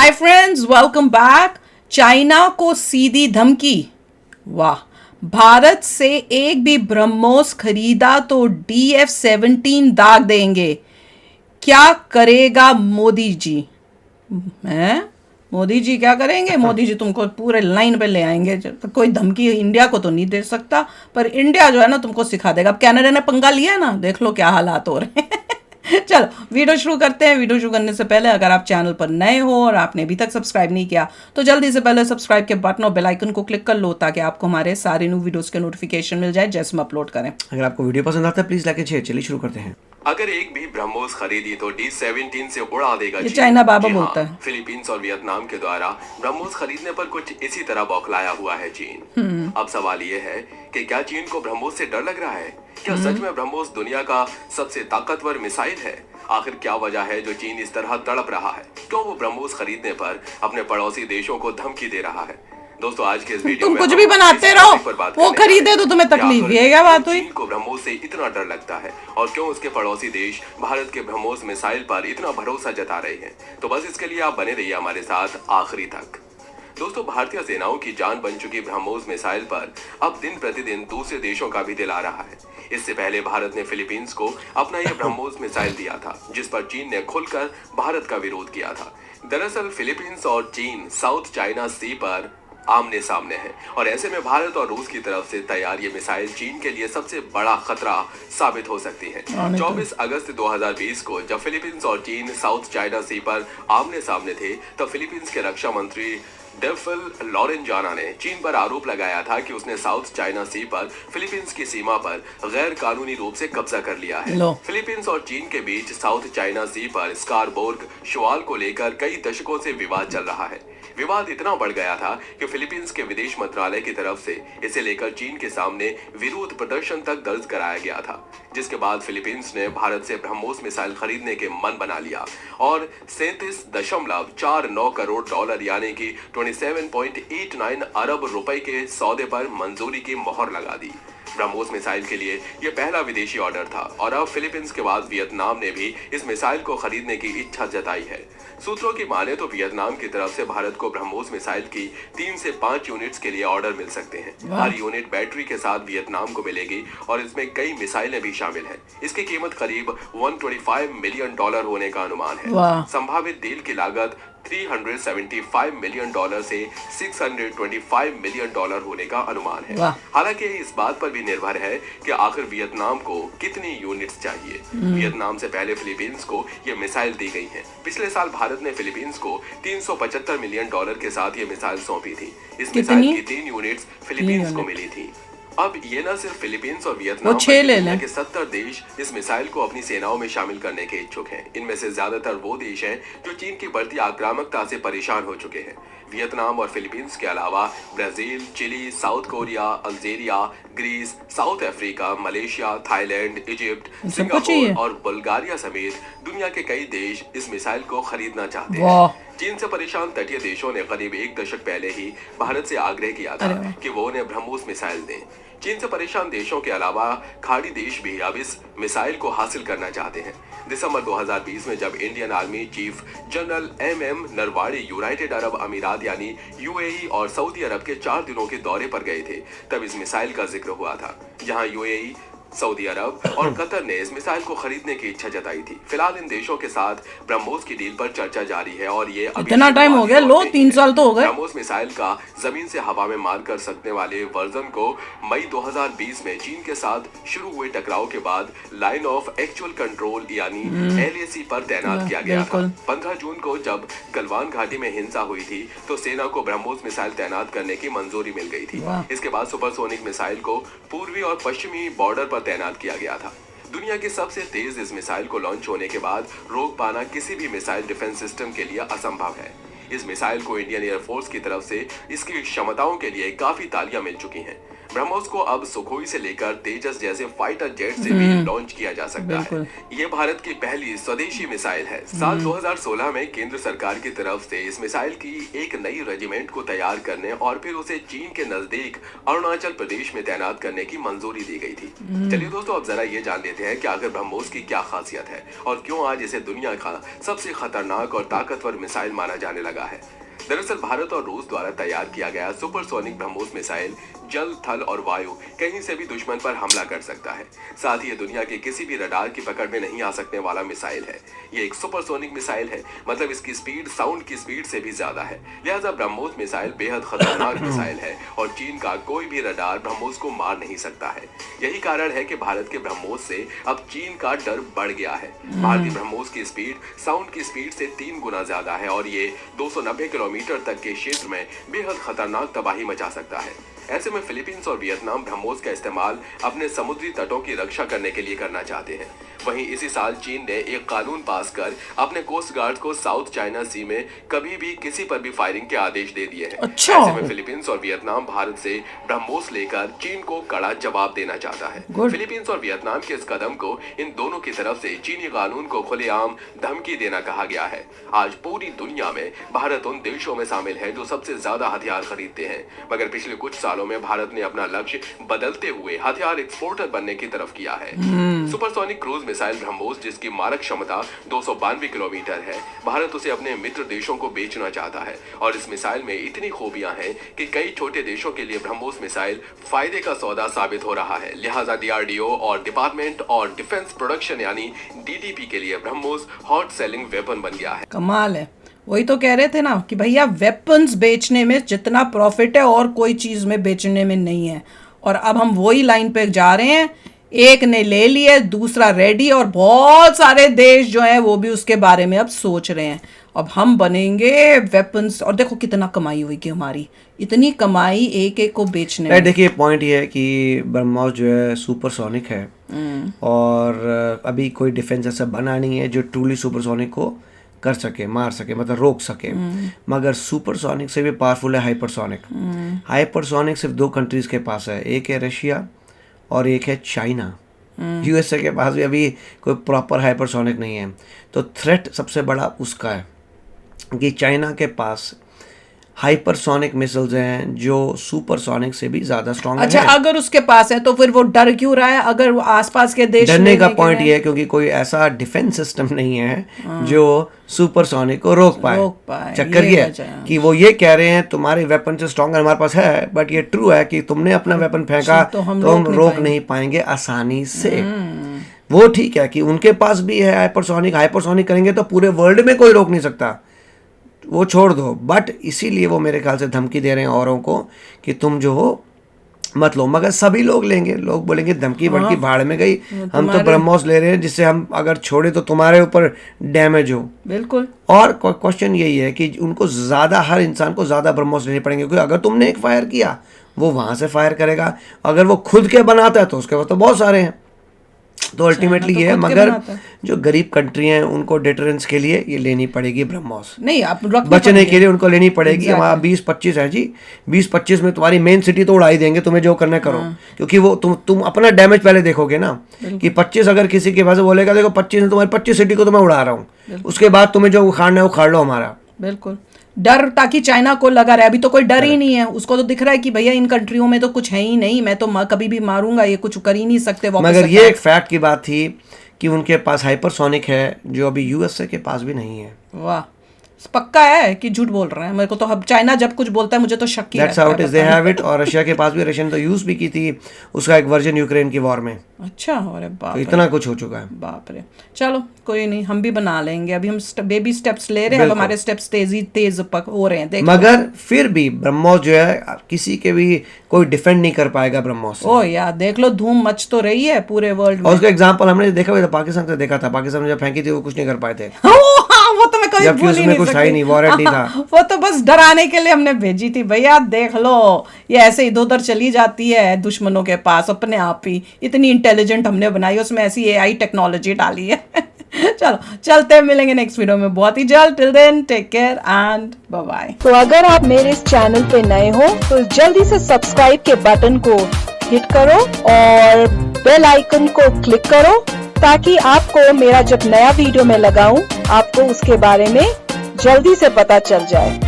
Hi friends, welcome back. China को सीधी धमकी। वाह। भारत से एक भी ब्रह्मोस खरीदा तो DF-17 दाग देंगे। क्या करेगा मोदी जी? हैं? मोदी जी क्या करेंगे? मोदी जी तुमको पूरे लाइन पे ले आएंगे। कोई धमकी इंडिया को तो नहीं दे सकता, पर इंडिया जो है ना तुमको सिखा देगा। अब कनाडा ने पंगा लिया है ना, देख लो क्या हालात हो रहे हैं। चलो वीडियो शुरू करते हैं। वीडियो शुरू करने से पहले अगर आप चैनल पर नए हो और आपने अभी तक सब्सक्राइब नहीं किया तो जल्दी से पहले सब्सक्राइब के बटन और बेल आइकन को क्लिक कर लो, ताकि आपको हमारे सारे न्यू वीडियोस के नोटिफिकेशन मिल जाए जैसे हम अपलोड करें। अगर आपको वीडियो पसंद आता है प्लीज लाइक एंड शेयर। चलिए शुरू करते हैं। अगर एक भी ब्रह्मोस खरीदी तो D-17 से उड़ा देगा ये चीन। चाइना बाबा जी बोलता हाँ, है। फिलीपींस और वियतनाम के द्वारा ब्रह्मोस खरीदने पर कुछ इसी तरह बौखलाया हुआ है चीन। अब सवाल ये है कि क्या चीन को ब्रह्मोस से डर लग रहा है? क्या सच में ब्रह्मोस दुनिया का सबसे ताकतवर मिसाइल है? आखिर क्या वजह है जो चीन इस तरह तड़प रहा है? क्यों वो ब्रह्मोस खरीदने पर अपने पड़ोसी देशों को धमकी दे रहा है? दोस्तों, आज के इस वीडियो तुम में कुछ हम भी बनाते इस रहो, टॉपिक पर बात वो करने जा खरीदे रहे तो हैं। तुम्हें क्या तकलीफ, आखिर ये क्या बात हुई? चीन को ब्रह्मोस से इतना डर लगता है और क्यों उसके पड़ोसी देश भारत के ब्रह्मोस मिसाइल पर इतना भरोसा जता रहे हैं? तो बस इसके लिए आप बने रहिए हमारे साथ आखिरी तक। दोस्तों, भारतीय सेनाओं की जान बन चुकी ब्रह्मोस मिसाइल पर अब दिन प्रतिदिन दूसरे देशों का भी दिल आ रहा है। इससे पहले भारत ने फिलीपींस को अपना यह ब्रह्मोस मिसाइल दिया था, जिस पर चीन ने खुलकर भारत का विरोध किया था। दरअसल फिलीपींस और चीन साउथ चाइना सी पर आमने सामने है और ऐसे में भारत और रूस की तरफ से तैयार ये मिसाइल चीन के लिए सबसे बड़ा खतरा साबित हो सकती है। 24 अगस्त 2020 को जब फिलीपींस और चीन साउथ चाइना सी पर आमने सामने थे, तब फिलीपींस के रक्षा मंत्री डेफिल लॉरेंजाना ने चीन पर आरोप लगाया था कि उसने साउथ चाइना सी पर फिलीपींस की सीमा पर गैर कानूनी रूप से कब्जा कर लिया है। फिलीपींस और चीन के बीच साउथ चाइना सी पर स्कारबोर्ग शुआल को लेकर कई दशकों से विवाद चल रहा है। विवाद इतना बढ़ गया था कि फिलीपींस के विदेश मंत्रालय की तरफ से इसे लेकर चीन के सामने विरोध प्रदर्शन तक दर्ज कराया गया था, जिसके बाद फिलीपींस ने भारत से ब्रह्मोस मिसाइल खरीदने के मन बना लिया और 37.49 करोड़ डॉलर यानी कि 27.89 अरब रुपए के सौदे पर मंजूरी की मोहर लगा दी। ब्रह्मोस मिसाइल के लिए यह पहला विदेशी ऑर्डर था और अब फिलीपींस के बाद वियतनाम ने भी इस मिसाइल को खरीदने की इच्छा जताई है। सूत्रों की माने तो वियतनाम की तरफ से भारत को ब्रह्मोस मिसाइल की 3 से 5 यूनिट्स के लिए ऑर्डर मिल सकते हैं। हर यूनिट बैटरी के साथ वियतनाम को मिलेगी और इसमें कई मिसाइलें भी शामिल हैं। इसकी कीमत करीब 125 मिलियन डॉलर होने का अनुमान है। संभावित डील की लागत 375 मिलियन डॉलर से 625 मिलियन डॉलर होने का अनुमान है। हालांकि इस बात पर भी निर्भर है कि आखिर वियतनाम को कितनी यूनिट्स चाहिए। वियतनाम से पहले फिलीपींस को ये मिसाइल दी गई है। पिछले साल भारत ने फिलीपींस को 375 मिलियन डॉलर के साथ ये मिसाइल सौंपी थी। इस मिसाइल की 3 यूनिट्स फिलीपींस को मिली थी। अब ये न सिर्फ फिलीपींस और वियतनाम दुनिया के 70 देश इस मिसाइल को अपनी सेनाओं में शामिल करने के इच्छुक हैं। इनमें से ज्यादातर वो देश हैं जो चीन की बढ़ती आक्रामकता से परेशान हो चुके हैं। वियतनाम और फिलीपींस के अलावा Brazil, Chile, South Korea, Algeria, Greece, South Africa, Malaysia, Thailand, Egypt, Singapore और बुल्गारिया समेत दुनिया के कई देश इस मिसाइल को खरीदना चाहते हैं। चीन से परेशान तटीय देशों ने करीब 1 दशक पहले ही भारत से आग्रह किया था कि वो उन्हें ब्रह्मोस मिसाइल दें। चीन से परेशान देशों के अलावा खाड़ी देश भी अब इस मिसाइल को हासिल करना चाहते हैं। दिसंबर 2020 में जब Indian army chief general MM Naravane United Arab अमीरात यानी UAE और सऊदी अरब के 4 दिनों के दौरे पर गए थे, तब इस मिसाइल का जिक्र हुआ था, जहां UAE, सऊदी अरब और कतर ने इस मिसाइल को खरीदने की इच्छा जताई थी। फिलहाल इन देशों के साथ ब्रह्मोस की डील पर चर्चा जारी है और ये इतना टाइम हो गया, लो 3 साल तो हो गए। ब्रह्मोस मिसाइल का जमीन से हवा में मार कर सकने वाले वर्जन को मई 2020 में चीन के साथ शुरू हुए टकराव के बाद लाइन ऑफ एक्चुअल कंट्रोल यानी LAC पर तैनात किया गया था। 15 जून को जब गलवान घाटी में हिंसा हुई थी तो सेना को ब्रह्मोस मिसाइल तैनात करने की मंजूरी मिल गई थी। इसके बाद सुपरसोनिक मिसाइल को पूर्वी और पश्चिमी बॉर्डर पर तैनात किया गया था। दुनिया की सबसे तेज इस मिसाइल को लॉन्च होने के बाद रोक पाना किसी भी मिसाइल डिफेंस सिस्टम के लिए असंभव है। इस मिसाइल को इंडियन एयरफोर्स की तरफ से इसकी क्षमताओं के लिए काफी तालियां मिल चुकी हैं। ब्रह्मोस को अब सुखोई से लेकर तेजस जैसे फाइटर जेट से भी लॉन्च किया जा सकता है। ये भारत की पहली स्वदेशी मिसाइल है। साल 2016 में केंद्र सरकार की तरफ से इस मिसाइल की एक नई रेजिमेंट को तैयार करने और फिर उसे चीन के नजदीक अरुणाचल प्रदेश में तैनात करने की मंजूरी दी गई थी। चलिए दोस्तों, अब जरा ये जान लेते हैं कि आखिर ब्रह्मोस की क्या खासियत है और क्यों आज इसे दुनिया का सबसे खतरनाक और ताकतवर मिसाइल माना जाने लगा है। दरअसल भारत और रूस द्वारा तैयार किया गया सुपरसोनिक ब्रह्मोस मिसाइल जल, थल और वायु कहीं से भी दुश्मन पर हमला कर सकता है। साथ ही ये दुनिया के किसी भी रडार की पकड़ में नहीं आ सकने वाला मिसाइल है। ये एक सुपरसोनिक मिसाइल है, मतलब इसकी स्पीड साउंड की स्पीड से भी ज्यादा है। लिहाजा ब्रह्मोस मिसाइल बेहद खतरनाक मिसाइल है और चीन का कोई भी रडार ब्रह्मोस को मार नहीं सकता है। यही कारण है कि भारत के ब्रह्मोस से अब चीन का डर बढ़ गया है। भारतीय ब्रह्मोस की स्पीड साउंड की स्पीड से 3 गुना ज्यादा है और ये 290 किलोमीटर तक के क्षेत्र में बेहद खतरनाक तबाही मचा सकता है। ऐसे में फिलीपींस और वियतनाम ब्रह्मोस का इस्तेमाल अपने समुद्री तटों की रक्षा करने के लिए करना चाहते हैं। वहीं इसी साल चीन ने एक कानून पास कर अपने कोस्ट गार्ड को साउथ चाइना सी में कभी भी किसी पर भी फायरिंग के आदेश दे दिए हैं। अच्छा। ऐसे में फिलीपींस और वियतनाम भारत से ब्रह्मोस लेकर चीन को कड़ा जवाब देना चाहता है। फिलीपींस और वियतनाम के इस कदम को इन दोनों की तरफ से चीनी कानून को खुलेआम धमकी देना कहा गया है। आज पूरी दुनिया में भारत उन देशों में शामिल है जो सबसे ज्यादा हथियार खरीदते हैं, मगर पिछले कुछ सालों में भारत ने अपना लक्ष्य बदलते हुए हथियार एक्सपोर्टर बनने की तरफ किया है। सुपरसोनिक क्रूज मिसाइल ब्रह्मोस, जिसकी मारक क्षमता 292 किलोमीटर है, भारत उसे अपने मित्र देशों को बेचना चाहता है और इस मिसाइल में इतनी खूबियां हैं कि कई छोटे देशों के लिए ब्रह्मोस मिसाइल फायदे का सौदा साबित हो रहा है। लिहाजा DRDO और डिपार्टमेंट और डिफेंस प्रोडक्शन यानी DDP के लिए ब्रह्मोस हॉट सेलिंग वेपन बन गया है। कमाल है। वही तो कह रहे थे ना कि भैया वेपन्स बेचने में जितना प्रॉफिट है और कोई चीज में बेचने में नहीं है। और अब हम वही लाइन पे जा रहे हैं। एक ने ले लिया, दूसरा रेडी, और बहुत सारे देश जो हैं वो भी उसके बारे में अब सोच रहे हैं। अब हम बनेंगे वेपन्स, और देखो कितना कमाई हुई कि हमारी इतनी कमाई एक एक को बेचने में। देखिए पॉइंट ये है कि ब्रह्मोस जो है सुपरसोनिक है और अभी कोई डिफेंस ऐसा बना नहीं है जो ट्रूली सुपरसोनिक को कर सके, मार सके, मतलब रोक सके। मगर सुपरसोनिक से भी पावरफुल है हाइपरसोनिक। हाइपरसोनिक सिर्फ 2 कंट्रीज के पास है, एक है रशिया और एक है चाइना। USA के पास भी अभी कोई प्रॉपर हाइपरसोनिक नहीं है। तो थ्रेट सबसे बड़ा उसका है कि चाइना के पास हाइपरसोनिक मिसाइल्स हैं जो सुपरसोनिक से भी ज्यादा स्ट्रॉन्ग है। अच्छा, अगर उसके पास है तो फिर वो डर क्यों रहा है? अगर वो आसपास के देश डरने का पॉइंट ये है क्योंकि कोई ऐसा डिफेंस सिस्टम नहीं है जो सुपरसोनिक को रोक पाए। चक्कर ये है कि वो ये कह रहे हैं तुम्हारे वेपन से स्ट्रॉन्गर हमारे पास है, बट ये ट्रू है कि तुमने अपना वेपन फेंका तो हम रोक नहीं पाएंगे आसानी से। वो ठीक है कि उनके पास भी है हाइपरसोनिक करेंगे तो पूरे वर्ल्ड में कोई रोक नहीं सकता, वो छोड़ दो। बट इसीलिए वो मेरे ख्याल से धमकी दे रहे हैं औरों को कि तुम जो हो मत लो। मगर सभी लोग लेंगे, लोग बोलेंगे धमकी बढ़की भाड़ में गई, हम तो ब्रह्मोस ले रहे हैं जिससे हम अगर छोड़े तो तुम्हारे ऊपर डैमेज हो। बिल्कुल। और क्वेश्चन यही है कि उनको ज्यादा, हर इंसान को ज्यादा ब्रह्मोस लेने पड़ेंगे, क्योंकि अगर तुमने एक फायर किया वो वहां से फायर करेगा, अगर वो खुद के बनाता है तो उसके पास तो बहुत सारे हैं। तो अल्टीमेटली ये है, मगर जो गरीब कंट्री हैं उनको डिटरेंस के लिए ये लेनी पड़ेगी ब्रह्मोस। नहीं, आप बचने के लिए उनको लेनी पड़ेगी। हमारा 20-25 है जी, 20-25 में तुम्हारी मेन सिटी तो उड़ा ही देंगे, तुम्हें जो करना करो। क्योंकि वो तुम अपना डैमेज पहले देखोगे ना कि 25 अगर किसी के पास बोलेगा देखो 25 ने तुम्हारी 25 सिटी को तो मैं उड़ा रहा हूँ, उसके बाद तुम्हें जो उखाड़ना है उखाड़ लो हमारा। बिल्कुल। डर ताकि चाइना को लगा रहे, अभी तो कोई डर ही नहीं है, उसको तो दिख रहा है कि भैया इन कंट्रियों में तो कुछ है ही नहीं, मैं तो कभी भी मारूंगा, ये कुछ कर ही नहीं सकते। मगर ये एक फैक्ट की बात थी कि उनके पास हाइपरसोनिक है जो अभी USA के पास भी नहीं है। वाह, पक्का है कि झूठ बोल रहे हैं? मेरे को तो अब चाइना जब कुछ बोलता है मुझे तो शक ही रहता है। That's how it is, they have it। और रशिया के पास भी, रशियन तो यूज भी की थी उसका एक वर्जन यूक्रेन की वॉर में। अच्छा, अरे बाप, तो इतना कुछ हो चुका है। बाप रे। चलो कोई नहीं, हम भी बना लेंगे। अभी हम बेबी स्टेप्स ले रहे हैं, अब हमारे स्टेप्स तेज हो रहे हैं, देखो। मगर फिर भी ब्रह्मोस जो है किसी के भी कोई डिफेंड नहीं कर पाएगा ब्रह्मोस से। ओ यार देख लो, धूम मच तो रही है पूरे वर्ल्ड में। और उसका एग्जांपल हमने देखा हुआ था, पाकिस्तान से देखा था। पाकिस्तान में जब फेंकी थी वो कुछ नहीं कर पाए थे। वो तो मैं कभी भूल ही नहीं सकती। वारंटी था। वो तो बस डराने के लिए हमने भेजी थी, भैया देख लो ये ऐसे इधर उधर चली जाती है दुश्मनों के पास अपने आप ही। इतनी इंटेलिजेंट हमने बनाई, उसमें ऐसी AI टेक्नोलॉजी डाली है। चलो चलते हैं, मिलेंगे नेक्स्ट वीडियो में बहुत ही जल्द। Till then take care and bye bye. तो अगर आप मेरे इस चैनल पे नए हो तो जल्दी से सब्सक्राइब के बटन को हिट करो और बेल आइकन को क्लिक करो ताकि आपको मेरा जब नया वीडियो मैं लगाऊं आपको उसके बारे में जल्दी से पता चल जाए।